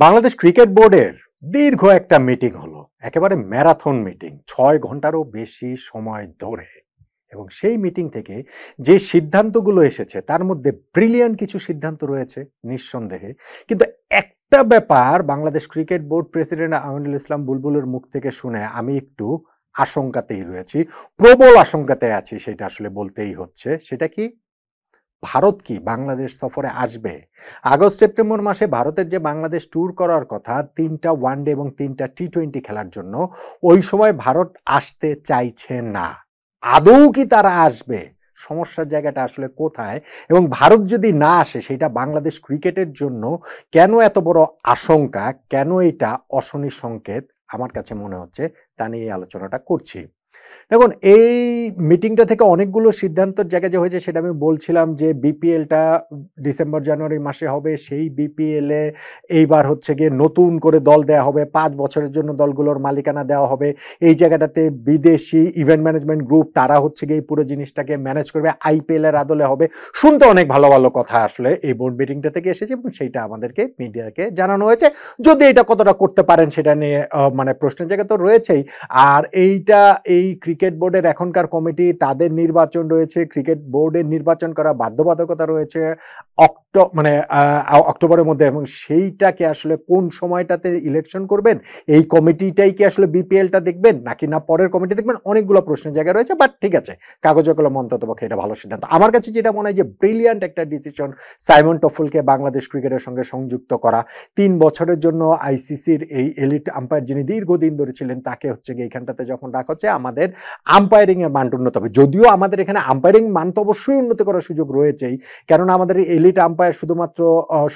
Bangladesh cricket বোর্ডের দীর্ঘ একটা মিটিং হলো, একেবারে ম্যারাথন মিটিং, 6 ঘন্টারও বেশি সময় ধরে। এবং সেই মিটিং থেকে যে সিদ্ধান্তগুলো এসেছে তার মধ্যে ব্রিলিয়ান্ট কিছু সিদ্ধান্ত রয়েছে নিঃসন্দেহে, কিন্তু একটা ব্যাপার Bangladesh cricket board president Aminul Islam বুলবুলের মুখ থেকে শুনে আমি একটু আশঙ্কাতেই রয়েছি, প্রবল আশঙ্কাতে আছি, সেটা আসলে বলতেই হচ্ছে। সেটা কি? ভারত কি বাংলাদেশ সফরে আসবে? আগস্ট সেপ্টেম্বর মাসে ভারতের যে বাংলাদেশ ট্যুর করার কথা ৩টা ওয়ানডে এবং ৩টা টি-20 খেলার জন্য, ওই সময় ভারত আসতে চাইছে না। আদৌ কি তারা আসবে? সমস্যার জায়গাটা আসলে কোথায়? এবং ভারত যদি না আসে সেটা বাংলাদেশ ক্রিকেটের জন্য কেন এত বড় আশঙ্কা, কেন এটা অশনি সংকেত আমার কাছে মনে হচ্ছে, তা নিয়ে আলোচনাটা করছি। দেখুন, এই মিটিংটা থেকে অনেকগুলো সিদ্ধান্তের জায়গা যে হয়েছে সেটা আমি বলছিলাম যে বিপিএলটা ডিসেম্বর জানুয়ারি মাসে হবে। সেই বিপিএলে এইবার হচ্ছে গিয়ে নতুন করে দল দেওয়া হবে, 5 বছরের জন্য দলগুলোর মালিকানা দেওয়া হবে। এই জায়গাটাতে বিদেশি ইভেন্ট ম্যানেজমেন্ট গ্রুপ তারা হচ্ছে গিয়ে পুরো জিনিসটাকে ম্যানেজ করবে, আইপিএল এর আদলে হবে। শুনতে অনেক ভালো ভালো কথা আসলে এই বোর্ড মিটিংটা থেকে এসেছে এবং সেইটা আমাদেরকে মিডিয়াকে জানানো হয়েছে। যদি এটা কতটা করতে পারেন সেটা নিয়ে মানে প্রশ্নের জায়গা তো রয়েছেই। আর এই ক্রিকেট বোর্ডের এখনকার কমিটি, তাদের নির্বাচন রয়েছে, ক্রিকেট বোর্ডের নির্বাচন করা বাধ্যবাধকতা রয়েছে অক্টোবরের মধ্যে, এবং সেইটাকে আসলে কোন সময়টাতে ইলেকশন করবেন, এই কমিটিটাই কি আসলে বিপিএলটা দেখবেন নাকি না পরের কমিটি দেখবেন, অনেকগুলো প্রশ্নের জায়গা রয়েছে। বাট ঠিক আছে, কাগজে কলম অন্ততপক্ষে এটা ভালো সিদ্ধান্ত। আমার কাছে যেটা মনে হয় যে ব্রিলিয়ান্ট একটা ডিসিশন সাইমন টফেলকে বাংলাদেশ ক্রিকেটের সঙ্গে সংযুক্ত করা। 3 বছরের জন্য আইসিসির এই এলিট আম্পায়ার যিনি দীর্ঘদিন ধরে ছিলেন, তাকে হচ্ছে গিয়ে এইখানটাতে যখন রাখা হচ্ছে, আমাদের আম্পায়ারিং এর মান উন্নত হবে। যদিও আমাদের এখানে আম্পায়ারিং মান তো অবশ্যই উন্নত করার সুযোগ রয়েছেই, কেননা আমাদের এলিট আম্পায়ার শুধুমাত্র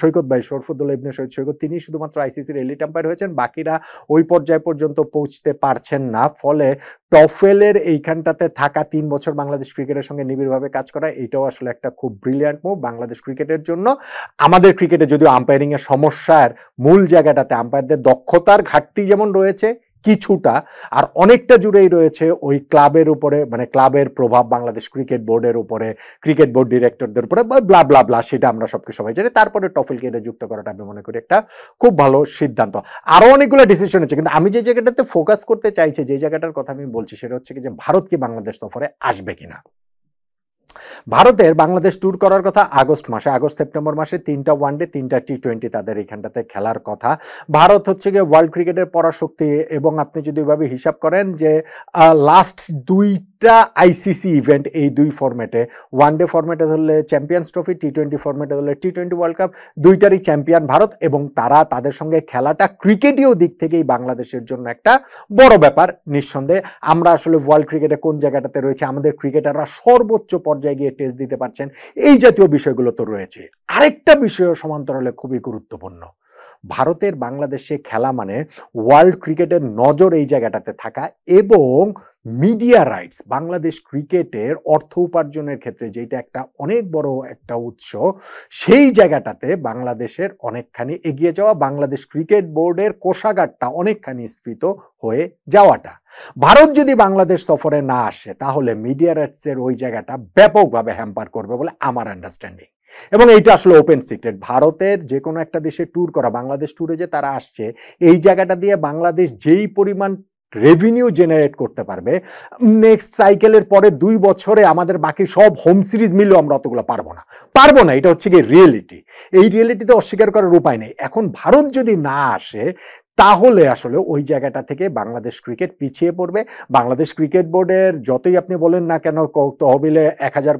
সৈকত ভাই, শরফুদ্দৌলা ইবনে শহীদ সৈকত, তিনি শুধুমাত্র আইসিসির এলিট আম্পায়ার হয়েছেন, বাকিরা ওই পর্যায় পর্যন্ত পৌঁছতে পারছেন না। ফলে টফেলের এইখানটাতে থাকা 3 বছর বাংলাদেশ ক্রিকেটের সঙ্গে নিবিড়ভাবে কাজ করা, এটাও আসলে একটা খুব ব্রিলিয়ান্ট মুভ বাংলাদেশ ক্রিকেটের জন্য। আমাদের ক্রিকেটে যদিও আম্পায়ারিং এর সমস্যার মূল জায়গাটাতে আম্পায়ারদের দক্ষতার ঘাটতি যেমন রয়েছে কিছুটা, আর অনেকটা জুড়েই রয়েছে ওই ক্লাবের উপরে, মানে ক্লাবের প্রভাব বাংলাদেশ ক্রিকেট বোর্ডের উপরে, ক্রিকেট বোর্ড ডিরেক্টরদের উপরে, ব্লা ব্লা ব্লা, সেটা আমরা সবাই জানি। তারপরে টফেলকে এটা যুক্ত করাটা আমি মনে করি একটা খুব ভালো সিদ্ধান্ত। আরো অনেকগুলো ডিসিশন আছে, কিন্তু আমি যে জায়গাটাতে ফোকাস করতে চাইছি, যে জায়গাটার কথা আমি বলছি, সেটা হচ্ছে কি যে ভারত কি বাংলাদেশ সফরে আসবে কিনা। ভারতের বাংলাদেশ ট্যুর করার কথা আগস্ট সেপ্টেম্বর মাসে 3টা ওয়ানডে 3টা টি-20 তাদের এখানটাতে খেলার কথা। ভারত হচ্ছে গিয়ে ওয়ার্ল্ড ক্রিকেটের পরাশক্তি, এবং আপনি যদি ওইভাবে হিসাব করেন যে লাস্ট 2টা আইসিসি ইভেন্ট এই 2 ফরম্যাটে, ওয়ানডে ফরম্যাটে ধরলে চ্যাম্পিয়ন্স ট্রফি, টি-20 ফরম্যাটে ধরলে টি-20 ওয়ার্ল্ড কাপ, দুইটারই চ্যাম্পিয়ন ভারত, এবং তাদের সঙ্গে খেলাটা ক্রিকেটীয় দিক থেকেই বাংলাদেশের জন্য একটা বড় ব্যাপার। নিঃসন্দেহে আমরা আসলে ওয়ার্ল্ড ক্রিকেটে কোন জায়গাটাতে রয়েছে, আমাদের ক্রিকেটাররা সর্বোচ্চ পর্যায়ে গিয়ে টেস্ট দিতে পারছেন, এই জাতীয় বিষয়গুলো তো রয়েছে। আরেকটা বিষয় সমান্তরালে খুবই গুরুত্বপূর্ণ, ভারতের বাংলাদেশে খেলা মানে ওয়ার্ল্ড ক্রিকেটের নজর এই জায়গাটাতে থাকা, এবং মিডিয়া রাইটস বাংলাদেশ ক্রিকেটের অর্থ উপার্জনের ক্ষেত্রে যেটা একটা অনেক বড় একটা উৎস, সেই জায়গাটাতে বাংলাদেশের অনেকখানি এগিয়ে যাওয়া, বাংলাদেশ ক্রিকেট বোর্ডের কোষাগারটা অনেকখানি স্ফীত হয়ে যাওয়াটা। ভারত যদি বাংলাদেশ সফরে না আসে তাহলে মিডিয়া রাইটসের ওই জায়গাটা ব্যাপকভাবে হ্যাম্পার করবে বলে আমার আন্ডারস্ট্যান্ডিং। এবং এইটা আসলে ওপেন সিক্রেট, ভারতের যে কোনো একটা দেশে ট্যুর করা, বাংলাদেশ ট্যুরে যে তারা আসছে, এই জায়গাটা দিয়ে বাংলাদেশ যেই পরিমাণ রেভিনিউ জেনারেট করতে পারবে, নেক্সট সাইকেলের পরে 2 বছরে আমাদের বাকি সব হোম সিরিজ মিলেও আমরা অতগুলো পারবো না। এটা হচ্ছে কি রিয়েলিটি, এই রিয়েলিটিতে অস্বীকার করার উপায় নেই। এখন ভারত যদি না আসে তাহলে আসলে ওই জায়গাটা থেকে বাংলাদেশ ক্রিকেট পিছিয়ে পড়বে। বাংলাদেশ ক্রিকেট বোর্ডের যতই আপনি বলেন না কেন তহবিলে 1000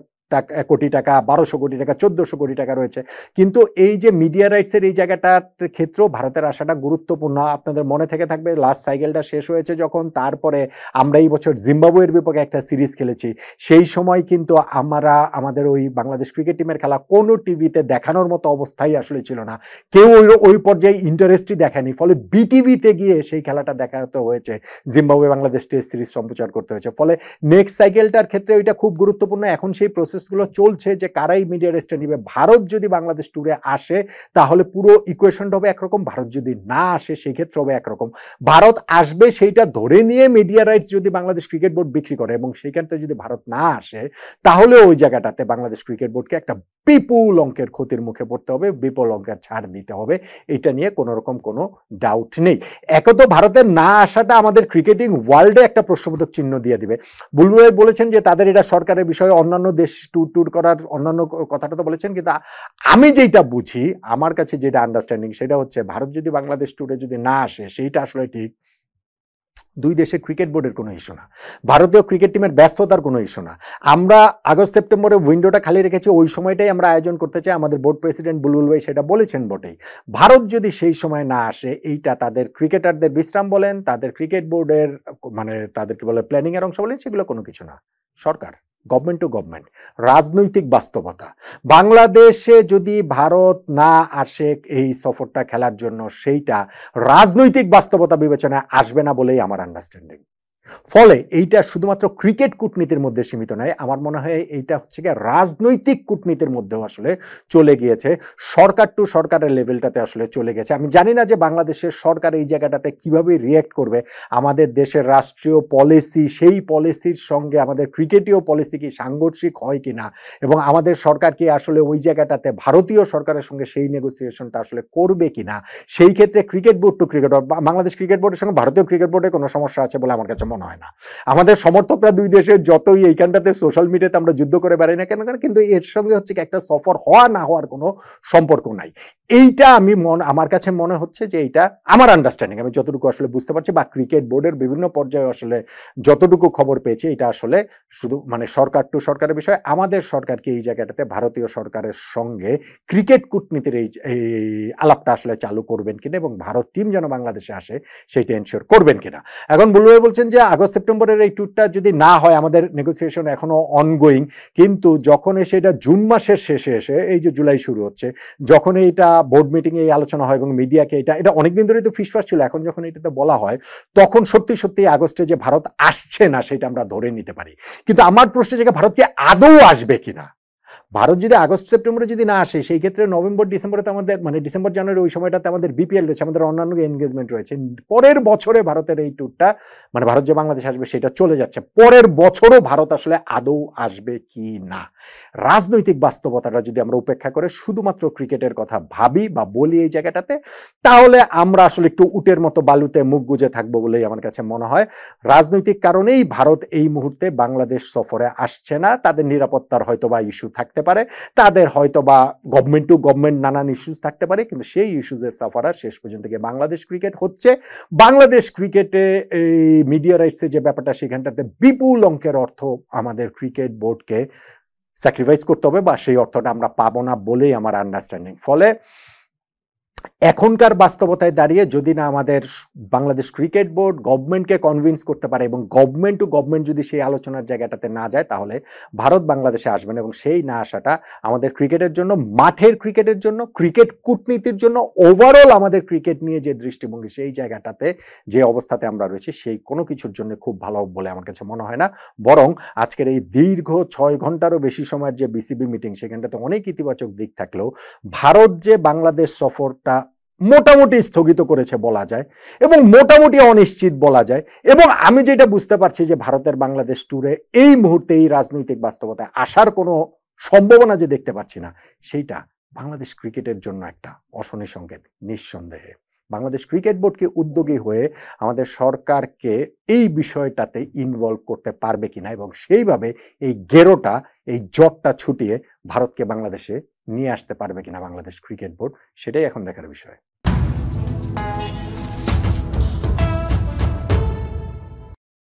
কোটি টাকা, 1200 কোটি টাকা, 1400 কোটি টাকা রয়েছে, কিন্তু এই যে মিডিয়া রাইটসের এই জায়গাটার ক্ষেত্রেও ভারতের আসাটা গুরুত্বপূর্ণ। আপনাদের মনে থেকে থাকবে লাস্ট সাইকেলটা শেষ হয়েছে যখন, তারপরে আমরা এই বছর জিম্বাবুয়ের বিপক্ষে একটা সিরিজ খেলেছি, সেই সময় কিন্তু আমাদের ওই বাংলাদেশ ক্রিকেট টিমের খেলা কোনো টিভিতে দেখানোর মতো অবস্থাই আসলে ছিল না, কেউ ওই পর্যায়ে ইন্টারেস্টই দেখায়নি। ফলে বিটিভিতে গিয়ে সেই খেলাটা দেখাতে হয়েছে, জিম্বাবুয়ে বাংলাদেশ টেস্ট সিরিজ সম্প্রচার করতে হয়েছে। ফলে নেক্সট সাইকেলটার ক্ষেত্রে ওইটা খুব গুরুত্বপূর্ণ। এখন সেই প্রসেসগুলো চলছে যে কারাই মিডিয়া রেস্টে নিবে। ভারত যদি বাংলাদেশ ট্যুরে আসে তাহলে পুরো ইকুয়েশনটা হবে একরকম, ভারত যদি না আসে সেই ক্ষেত্রে হবে একরকম। ভারত আসবে সেইটা ধরে নিয়ে মিডিয়া রাইটস যদি বাংলাদেশ ক্রিকেট বোর্ড বিক্রি করে, এবং সেইখানতে যদি ভারত না আসে তাহলে ওই জায়গাটাতে বাংলাদেশ ক্রিকেট বোর্ডকে একটা বিপুল অঙ্কের ক্ষতির মুখে পড়তে হবে, বিপুল অঙ্কের ছাড় দিতে হবে, এটা নিয়ে কোনো রকম কোনো ডাউট নেই। একত ভারতের না আসাটা আমাদের ক্রিকেটিং ওয়ার্ল্ডে একটা প্রশ্নবোধক চিহ্ন দিয়ে দিবে। বুলবুল ভাই বলেছেন যে তাদের এটা সরকারের বিষয়ে, অন্যান্য দেশ ট্যুর করার অন্যান্য কথাটা তো বলেছেন, কিন্তু আমি যেটা বুঝি, আমার কাছে যেটা আন্ডারস্ট্যান্ডিং সেটা হচ্ছে ভারত যদি বাংলাদেশ ট্যুরে যদি না আসে, সেইটা আসলে ঠিক দুই দেশের ক্রিকেট বোর্ডের কোনো ইস্যু না, ভারতীয় ক্রিকেট টিমের ব্যস্ততার কোনো ইস্যু না। আমরা আগস্ট সেপ্টেম্বরে উইন্ডোটা খালি রেখেছি, ওই সময়টাই আমরা আয়োজন করতে চাই, আমাদের বোর্ড প্রেসিডেন্ট বুলবুল ভাই সেটা বলেছেন বটেই। ভারত যদি সেই সময় না আসে, এইটা তাদের ক্রিকেটারদের বিশ্রাম বলেন, তাদের ক্রিকেট বোর্ডের মানে তাদেরকে বলে প্ল্যানিং এর অংশ বলেন, সেগুলো কোনো কিছু না। সরকার, গভর্নমেন্ট টু গভর্নমেন্ট, রাজনৈতিক বাস্তবতা। বাংলাদেশে যদি ভারত না আসে এই সফরটা খেলার জন্য, সেইটা রাজনৈতিক বাস্তবতা বিবেচনায় আসবে না বলেই আমার আন্ডারস্ট্যান্ডিং। ফলে এইটা শুধুমাত্র ক্রিকেট কূটনীতির মধ্যে সীমিত নয়, আমার মনে হয় এইটা হচ্ছে গিয়ে রাজনৈতিক কূটনীতির মধ্যেও আসলে চলে গিয়েছে, সরকার টু সরকারের লেভেলটাতে আসলে চলে গেছে। আমি জানি না যে বাংলাদেশের সরকার এই জায়গাটাতে কিভাবে রিয়্যাক্ট করবে। আমাদের দেশের রাষ্ট্রীয় পলিসি, সেই পলিসির সঙ্গে আমাদের ক্রিকেটীয় পলিসি কি সাংঘর্ষিক হয় কিনা, এবং আমাদের সরকার কি আসলে ওই জায়গাটাতে ভারতীয় সরকারের সঙ্গে সেই নেগোসিয়েশনটা আসলে করবে কিনা। সেই ক্ষেত্রে cricket board to cricket, Bangladesh cricket বোর্ডের সঙ্গে ভারতীয় ক্রিকেট বোর্ডের কোনো সমস্যা আছে বলে আমার কাছে মনে হয় না। আমাদের সমর্থকরা দুই দেশের যতই এইখানটাতে সোশ্যাল মিডিয়াতে আমরা যুদ্ধ করে বেড়াই না কেন, কিন্তু এর সঙ্গে হচ্ছে একটা সফর হওয়া না হওয়ার কোনো সম্পর্ক নাই। এইটা আমার কাছে মনে হচ্ছে যে এইটা আমার আন্ডারস্ট্যান্ডিং, আমি যতটুকু আসলে বুঝতে পারছি বা ক্রিকেট বোর্ডের বিভিন্ন পর্যায়ে আসলে যতটুকু খবর পেয়েছি, এটা আসলে শুধু মানে সরকার টু সরকারের বিষয়। আমাদের সরকারকে এই জায়গাটাতে ভারতীয় সরকারের সঙ্গে ক্রিকেট কূটনীতির এই আলাপটা আসলে চালু করবেন কিনা, এবং ভারত টিম যেন বাংলাদেশে আসে সেইটা এনশিওর করবেন কিনা। এখন বুলবুল ভাই বলছেন যে আগস্ট সেপ্টেম্বরের এই ট্যুরটা যদি না হয়, আমাদের নেগোসিয়েশন এখনো অনগোয়িং, কিন্তু যখন এসে এটা জুন মাসের শেষে এসে, এই যে জুলাই শুরু হচ্ছে, যখন এইটা বোর্ড মিটিং এই আলোচনা হয় এবং মিডিয়াকে এটা অনেকদিন ধরেই তো ফিসফাস ছিল, এখন যখন এটাতে বলা হয়, তখন সত্যি সত্যি আগস্টে যে ভারত আসছে না সেটা আমরা ধরে নিতে পারি। কিন্তু আমার প্রশ্ন যে ভারত কি আদৌ আসবে কিনা। ভারত যদি আগস্ট সেপ্টেম্বরে যদি না আসে, সেই ক্ষেত্রে নভেম্বর ডিসেম্বরে তো আমাদের মানে ডিসেম্বর জানুয়ারি ওই সময়টাতে আমাদের বিপিএল রয়েছে, আমাদের অন্যান্য এনগেজমেন্ট রয়েছে। পরের বছরে ভারতের এই ট্যুরটা মানে ভারত যে বাংলাদেশ আসবে সেটা চলে যাচ্ছে, পরের বছরও ভারত আসলে আদৌ আসবে কি না। রাজনৈতিক বাস্তবতাটা যদি আমরা উপেক্ষা করে শুধুমাত্র ক্রিকেটের কথা ভাবি বা বলি এই জায়গাটাতে, তাহলে আমরা আসলে একটু উটের মতো বালুতে মুখ গুজে থাকবো বলেই আমার কাছে মনে হয়। রাজনৈতিক কারণেই ভারত এই মুহূর্তে বাংলাদেশ সফরে আসছে না। তাদের নিরাপত্তার হয়তো বা ইস্যু থাকতে পারে, তাদের হয়তো বা গভর্নমেন্ট টু গভর্নমেন্ট নানান ইস্যুস থাকতে পারে, কিন্তু সেই ইস্যুজের সাফারার শেষ পর্যন্ত গিয়ে বাংলাদেশ ক্রিকেট হচ্ছে। বাংলাদেশ ক্রিকেটে এই মিডিয়া রাইটসের যে ব্যাপারটা, সেখানটাতে বিপুল অঙ্কের অর্থ আমাদের ক্রিকেট বোর্ডকে স্যাক্রিফাইস করতে হবে, বা সেই অর্থটা আমরা পাবো না বলেই আমার আন্ডারস্ট্যান্ডিং। ফলে এখনকার বাস্তবতায় দাঁড়িয়ে যদি না আমাদের বাংলাদেশ ক্রিকেট বোর্ড গভর্নমেন্টকে কনভিন্স করতে পারে, এবং গভর্নমেন্ট টু গভর্নমেন্ট যদি সেই আলোচনার জায়গাটাতে না যায়, তাহলে ভারত বাংলাদেশে আসবে না। এবং সেই না আসাটা আমাদের ক্রিকেটের জন্য, মাঠের ক্রিকেটের জন্য, ক্রিকেট কূটনীতির জন্য, ওভারঅল আমাদের ক্রিকেট নিয়ে যে দৃষ্টিভঙ্গি, সেই জায়গাটাতে যে অবস্থাতে আমরা রয়েছি, সেই কোনো কিছুর জন্য খুব ভালো বলে আমার কাছে মনে হয় না। বরং আজকের এই দীর্ঘ 6 ঘন্টারও বেশি সময়ের যে বিসিবি মিটিং, সেখানটাতে অনেক ইতিবাচক দিক থাকলেও ভারত যে বাংলাদেশ সফরটা মোটামুটি স্থগিত করেছে বলা যায়, এবং মোটামুটি অনিশ্চিত বলা যায়। এবং আমি যেটা বুঝতে পারছি যে ভারতের বাংলাদেশ ট্যুরে এই মুহূর্তে এই রাজনৈতিক বাস্তবতায় আসার কোনো সম্ভাবনা যে দেখতে পাচ্ছি না, সেইটা বাংলাদেশ ক্রিকেটের জন্য একটা অশনি সংকেত নিঃসন্দেহে। বাংলাদেশ ক্রিকেট বোর্ডকে উদ্যোগী হয়ে আমাদের সরকারকে এই বিষয়টাতে ইনভলভ করতে পারবে কিনা, এবং সেইভাবে এই গেরোটা, এই জটটা ছুটিয়ে ভারতকে বাংলাদেশে নিয়ে আসতে পারবে কিনা বাংলাদেশ ক্রিকেট বোর্ড, সেটাই এখন দেখার বিষয়।